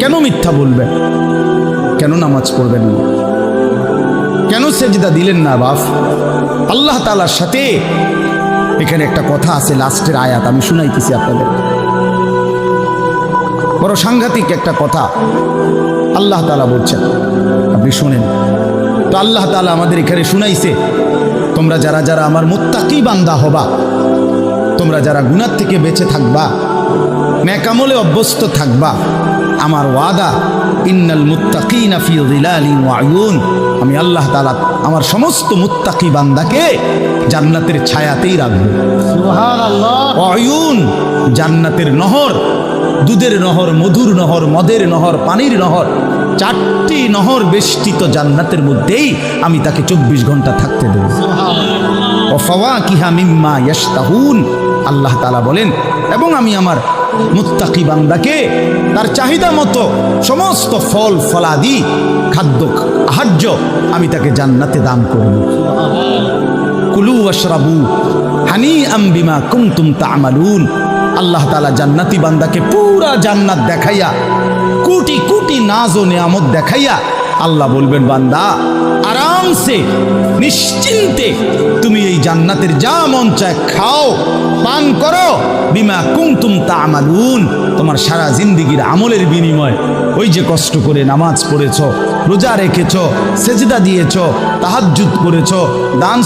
কেন মিথ্যা বলবেন? কেন নামাজ পড়বেন না? কেন সেজদা দিলেন না বাপ? আল্লাহ তাআলার সাথে এখানে একটা কথা আছে, লাস্টের আয়াত আমি শুনাইতেছি আপনাদের, বড় সাংঘাতিক একটা কথা আল্লাহ তাআলা বলছেন, আপনি শুনেন। তো আল্লাহ তাআলা আমাদের এখানে শুনাইছে, তোমরা যারা যারা আমার মুত্তাকি বান্দা হবা, তোমরা যারা গুনাহ থেকে বেঁচে থাকবা, নেক আমলে অভ্যস্ত থাকবা, আমার ওয়াদা ইন্নাল মুত্তাকিনা ফি যিলালিন ওয়া আয়ুন, আমি আল্লাহ তাআলা আমার সমস্ত মুত্তাকি বান্দাকে জান্নাতের ছায়াতেই রাখবো। সুবহানাল্লাহ। আয়ুন, জান্নাতের নহর, দুধের নহর, মধুর নহর, মদের নহর, পানির নহর, 4টি নহর বেষ্টিত জান্নাতের মধ্যেই আমি তাকে 24 ঘন্টা থাকতে দেব। সুবহানাল্লাহ। ওয়া ফাওয়াকিহা মিম্মা ইয়াশতাহুন, আল্লাহ তাআলা বলেন, এবং আমি আমার মুত্তাকি বান্দাকে তার চাহিদা মতো সমস্ত ফল ফলাদি খাদ্য আহার্য আমি তাকে জান্নাতে দান করব। কুলু ওয়াশরাবু হানিআম বিমা কুনতুম তা'মালুন, আল্লাহ তাআলা জান্নাতি বান্দাকে পুরা জান্নাত দেখাইয়া, কোটি কোটি নাজ ও নিয়ামত দেখাইয়া আল্লাহ বলবেন, বান্দা আরামসে নিশ্চিন্তে তুমি এই জান্নাতের যা মন চায় খাও, পান করো, বিমা কুনতুম তা'মালুন, তোমার সারা জিন্দেগীর আমলের বিনিময়, ওই যে কষ্ট করে নামাজ পড়েছো, রোজা রেখেছো, সেজদা দিয়েছো, তাহাজ্জুদ করেছো, দান